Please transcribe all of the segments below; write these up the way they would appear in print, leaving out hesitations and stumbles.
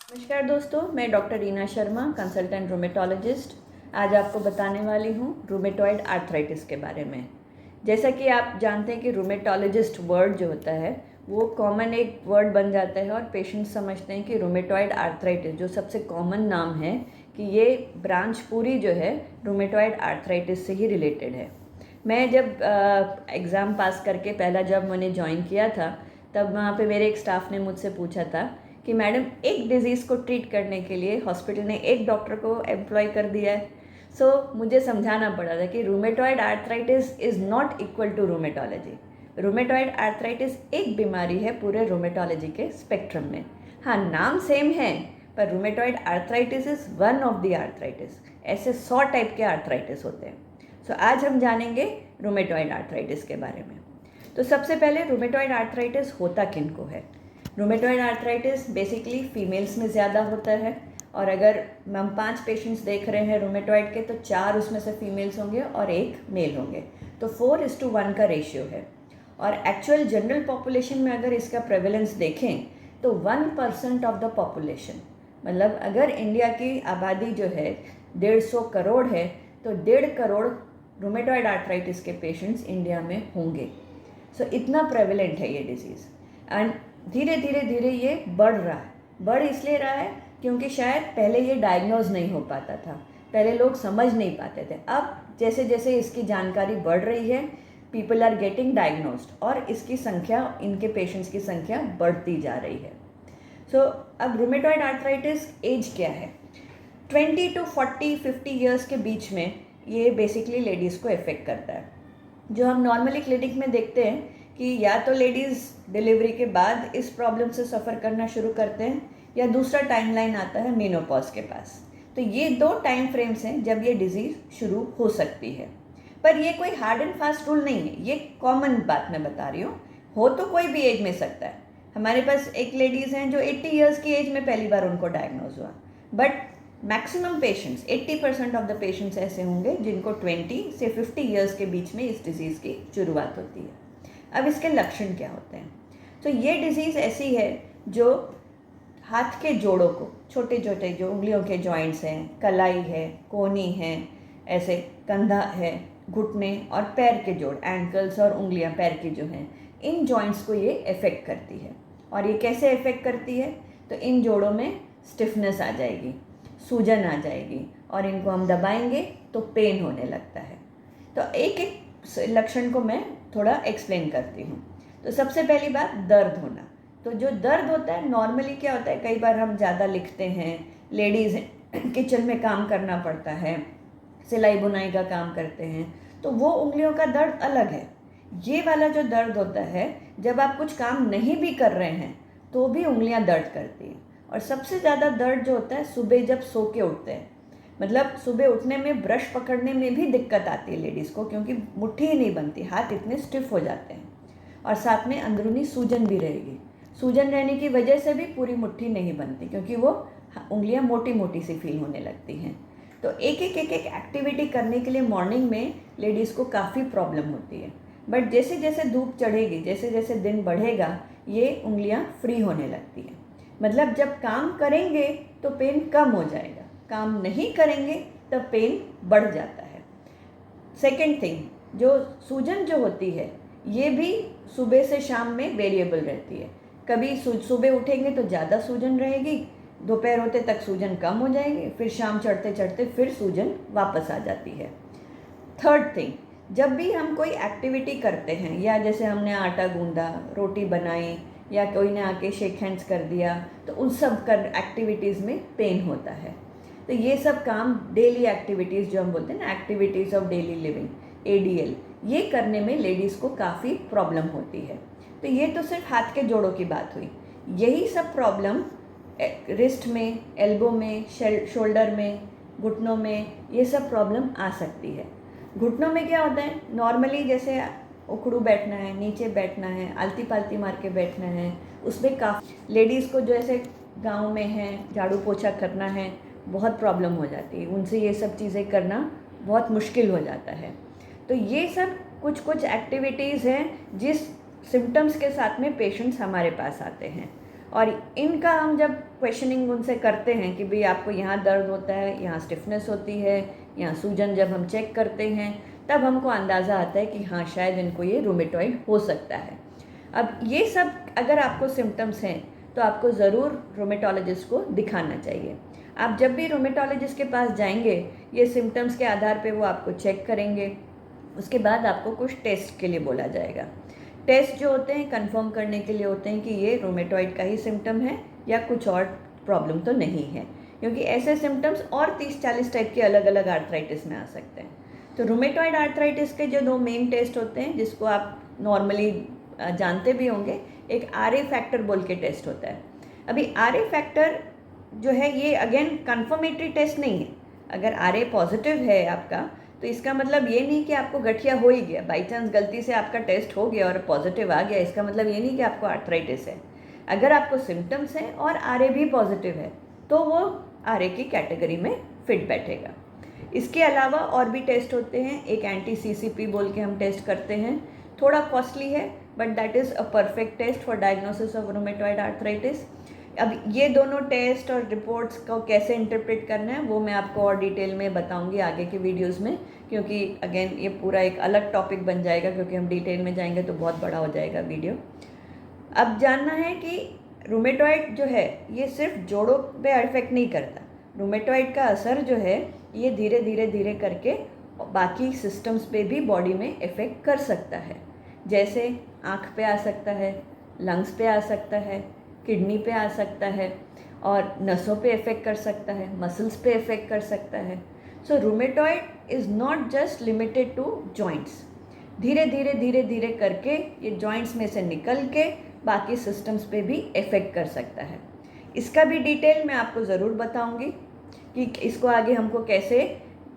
नमस्कार दोस्तों, मैं doctor Reena Sharma, consultant rheumatologist. आज आपको बताने वाली हूँ रूमेटॉइड आर्थराइटिस के बारे में। जैसा कि आप जानते हैं कि रूमेटोलॉजिस्ट वर्ड जो होता है वो कॉमन एक वर्ड बन जाता है और पेशेंट्स समझते हैं कि रूमेटॉइड आर्थराइटिस जो सबसे कॉमन नाम है कि ये ब्रांच पूरी जो है रूमेटॉइड आर्थराइटिस से ही रिलेटेड है। मैं जब एग्ज़ाम पास करके पहला जब मैंने ज्वाइन किया था तब वहाँ पे मेरे एक स्टाफ ने मुझसे पूछा था कि मैडम एक डिज़ीज़ को ट्रीट करने के लिए हॉस्पिटल ने एक डॉक्टर को एम्प्लॉय कर दिया है। सो मुझे समझाना पड़ा था कि rheumatoid arthritis is not equal to rheumatology. Rheumatoid arthritis एक बीमारी है पूरे रूमेटोलॉजी के स्पेक्ट्रम में। हाँ, नाम सेम है पर rheumatoid arthritis is one of the arthritis. ऐसे 100 टाइप के आर्थराइटिस होते हैं। सो आज हम जानेंगे रूमेटॉइड आर्थराइटिस के बारे में। तो सबसे पहले रूमेटॉइड आर्थराइटिस होता किन को है? रूमेटॉइड आर्थराइटिस बेसिकली फीमेल्स में ज़्यादा होता है और अगर हम 5 पेशेंट्स देख रहे हैं रूमेटॉइड के तो 4 उसमें से फीमेल्स होंगे और 1 मेल होंगे, तो 4:1 का रेशियो है। और एक्चुअल जनरल पॉपुलेशन में अगर इसका प्रेवलेंस देखें तो 1% ऑफ द पॉपुलेशन, मतलब अगर इंडिया की आबादी जो है 150 करोड़ है तो 1.5 करोड़ रूमेटॉइड आर्थराइटिस के पेशेंट्स इंडिया में होंगे। सो इतना प्रेवलेंट है ये डिजीज़ एंड धीरे धीरे ये बढ़ रहा है। बढ़ इसलिए रहा है क्योंकि शायद पहले ये डायग्नोज नहीं हो पाता था, पहले लोग समझ नहीं पाते थे। अब जैसे जैसे इसकी जानकारी बढ़ रही है, पीपल आर गेटिंग डायग्नोस्ड और इसकी संख्या, इनके पेशेंट्स की संख्या बढ़ती जा रही है। सो अब रूमेटॉइड आर्थराइटिस एज क्या है? 20 to 40-50 ईयर्स के बीच में ये बेसिकली लेडीज़ को इफ़ेक्ट करता है। जो हम नॉर्मली क्लिनिक में देखते हैं कि या तो लेडीज़ डिलीवरी के बाद इस प्रॉब्लम से सफ़र करना शुरू करते हैं या दूसरा टाइमलाइन आता है मेनोपॉज के पास। तो ये 2 टाइम फ्रेम्स हैं जब ये डिज़ीज़ शुरू हो सकती है। पर ये कोई हार्ड एंड फास्ट रूल नहीं है, ये कॉमन बात मैं बता रही हूँ। हो तो कोई भी एज में सकता है। हमारे पास एक लेडीज़ हैं जो 80 ईयर्स की एज में पहली बार उनको डायग्नोज हुआ, but maximum patients 80% of the patients ऐसे होंगे जिनको 20 से 50 ईयर्स के बीच में इस डिज़ीज़ की शुरुआत होती है। अब इसके लक्षण क्या होते हैं? तो ये डिज़ीज़ ऐसी है जो हाथ के जोड़ों को, छोटे छोटे जो उंगलियों के जॉइंट्स हैं, कलाई है, कोहनी है, ऐसे कंधा है, घुटने और पैर के जोड़, एंकल्स और उंगलियां पैर की जो हैं, इन जॉइंट्स को ये इफ़ेक्ट करती है। और ये कैसे इफ़ेक्ट करती है? तो इन जोड़ों में स्टिफनेस आ जाएगी, सूजन आ जाएगी और इनको हम दबाएंगे तो पेन होने लगता है। तो एक एक लक्षण को मैं थोड़ा एक्सप्लेन करती हूँ। तो सबसे पहली बात, दर्द होना। तो जो दर्द होता है, नॉर्मली क्या होता है, कई बार हम ज़्यादा लिखते हैं, लेडीज़ किचन में काम करना पड़ता है, सिलाई बुनाई का काम करते हैं, तो वो उंगलियों का दर्द अलग है। ये वाला जो दर्द होता है, जब आप कुछ काम नहीं भी कर रहे हैं तो भी उंगलियां दर्द करती हैं। और सबसे ज़्यादा दर्द जो होता है सुबह जब सो के उठते हैं, मतलब सुबह उठने में ब्रश पकड़ने में भी दिक्कत आती है लेडीज़ को, क्योंकि मुट्ठी ही नहीं बनती, हाथ इतने स्टिफ हो जाते हैं। और साथ में अंदरूनी सूजन भी रहेगी। सूजन रहने की वजह से भी पूरी मुट्ठी नहीं बनती, क्योंकि वो उंगलियां मोटी मोटी सी फील होने लगती हैं। तो एक एक एक्टिविटी करने के लिए मॉर्निंग में लेडीज़ को काफ़ी प्रॉब्लम होती है। बट जैसे जैसे धूप चढ़ेगी, जैसे जैसे दिन बढ़ेगा, ये उंगलियां फ्री होने लगती हैं। मतलब जब काम करेंगे तो पेन कम हो जाएगा, काम नहीं करेंगे तब पेन बढ़ जाता है। सेकेंड थिंग, जो सूजन जो होती है ये भी सुबह से शाम में वेरिएबल रहती है। कभी सुबह उठेंगे तो ज़्यादा सूजन रहेगी, दोपहर होते तक सूजन कम हो जाएगी, फिर शाम चढ़ते चढ़ते फिर सूजन वापस आ जाती है। थर्ड थिंग, जब भी हम कोई एक्टिविटी करते हैं, या जैसे हमने आटा गूंदा, रोटी बनाई, या कोई ने आके शेक हैंड्स कर दिया, तो उन सब कर एक्टिविटीज़ में पेन होता है। तो ये सब काम डेली एक्टिविटीज़ जो हम बोलते हैं ना, activities of daily living, ADL, ये करने में लेडीज़ को काफ़ी प्रॉब्लम होती है। तो ये तो सिर्फ हाथ के जोड़ों की बात हुई। यही सब प्रॉब्लम रिस्ट में, एल्बो में, शोल्डर में, घुटनों में, ये सब प्रॉब्लम आ सकती है। घुटनों में क्या होता है, नॉर्मली जैसे उखड़ू बैठना है, नीचे बैठना है, आलती पालती मार के बैठना है, उसमें काफ़ी लेडीज़ को जो ऐसे गाँव में है, झाड़ू पोछा करना है, बहुत प्रॉब्लम हो जाती है, उनसे ये सब चीज़ें करना बहुत मुश्किल हो जाता है। तो ये सब कुछ कुछ एक्टिविटीज़ हैं जिस सिम्टम्स के साथ में पेशेंट्स हमारे पास आते हैं। और इनका हम जब क्वेश्चनिंग उनसे करते हैं कि भाई आपको यहाँ दर्द होता है, यहाँ स्टिफनेस होती है, यहाँ सूजन, जब हम चेक करते हैं तब हमको अंदाज़ा आता है कि हाँ शायद इनको ये रूमेटॉइड हो सकता है। अब ये सब अगर आपको सिम्टम्स हैं तो आपको ज़रूर रूमेटोलॉजिस्ट को दिखाना चाहिए। आप जब भी रूमेटोलॉजिस्ट के पास जाएंगे, ये सिम्टम्स के आधार पे वो आपको चेक करेंगे। उसके बाद आपको कुछ टेस्ट के लिए बोला जाएगा। टेस्ट जो होते हैं कंफर्म करने के लिए होते हैं कि ये रूमेटॉइड का ही सिम्टम है या कुछ और प्रॉब्लम तो नहीं है, क्योंकि ऐसे सिम्टम्स और 30-40 टाइप के अलग अलग आर्थराइटिस में आ सकते हैं। तो रूमेटॉइड आर्थराइटिस के जो 2 मेन टेस्ट होते हैं, जिसको आप नॉर्मली जानते भी होंगे, एक RA फैक्टर बोल के टेस्ट होता है। अभी RA फैक्टर जो है ये अगेन कंफर्मेटरी टेस्ट नहीं है। अगर RA पॉजिटिव है आपका तो इसका मतलब ये नहीं कि आपको गठिया हो ही गया। बाई चांस गलती से आपका टेस्ट हो गया और पॉजिटिव आ गया, इसका मतलब ये नहीं कि आपको आर्थराइटिस है। अगर आपको सिम्टम्स हैं और RA भी पॉजिटिव है तो वो RA की कैटेगरी में फिट बैठेगा। इसके अलावा और भी टेस्ट होते हैं। एक anti-CCP बोल के हम टेस्ट करते हैं, थोड़ा कॉस्टली है but that is a perfect test for diagnosis of rheumatoid arthritis. अब ये दोनों टेस्ट और रिपोर्ट्स को कैसे इंटरप्रेट करना है वो मैं आपको और डिटेल में बताऊंगी आगे के वीडियोस में, क्योंकि अगेन ये पूरा एक अलग टॉपिक बन जाएगा, क्योंकि हम डिटेल में जाएंगे तो बहुत बड़ा हो जाएगा वीडियो। अब जानना है कि रूमेटॉइड जो है ये सिर्फ जोड़ों पे इफेक्ट नहीं करता। रूमेटॉइड का असर जो है ये धीरे धीरे धीरे करके बाकी सिस्टम्स पे भी बॉडी में इफ़ेक्ट कर सकता है। जैसे आँख पे आ सकता है, लंग्स पे आ सकता है, किडनी पे आ सकता है और नसों पे इफ़ेक्ट कर सकता है, मसल्स पे इफ़ेक्ट कर सकता है। So rheumatoid is not just limited to joints. धीरे धीरे धीरे धीरे करके ये जॉइंट्स में से निकल के बाकी सिस्टम्स पे भी इफ़ेक्ट कर सकता है। इसका भी डिटेल मैं आपको ज़रूर बताऊंगी कि इसको आगे हमको कैसे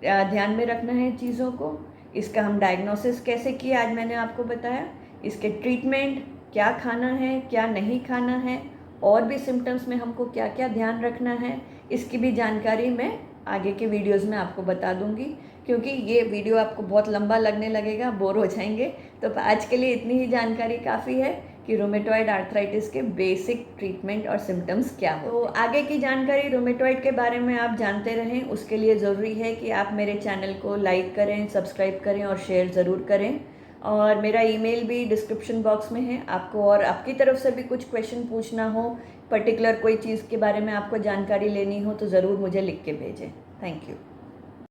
ध्यान में रखना है चीज़ों को। इसका हम डायग्नोसिस कैसे किए आज मैंने आपको बताया। इसके ट्रीटमेंट, क्या खाना है क्या नहीं खाना है, और भी सिम्टम्स में हमको क्या क्या ध्यान रखना है, इसकी भी जानकारी मैं आगे के वीडियोस में आपको बता दूंगी। क्योंकि ये वीडियो आपको बहुत लंबा लगने लगेगा, बोर हो जाएंगे, तो आज के लिए इतनी ही जानकारी काफ़ी है कि रूमेटॉइड आर्थराइटिस के बेसिक ट्रीटमेंट और सिम्टम्स क्या हो। तो आगे की जानकारी रूमेटॉइड के बारे में आप जानते रहें, उसके लिए ज़रूरी है कि आप मेरे चैनल को लाइक करें, सब्सक्राइब करें और शेयर ज़रूर करें। और मेरा ईमेल भी डिस्क्रिप्शन बॉक्स में है। आपको और आपकी तरफ से भी कुछ क्वेश्चन पूछना हो, पर्टिकुलर कोई चीज़ के बारे में आपको जानकारी लेनी हो तो ज़रूर मुझे लिख के भेजें। Thank you.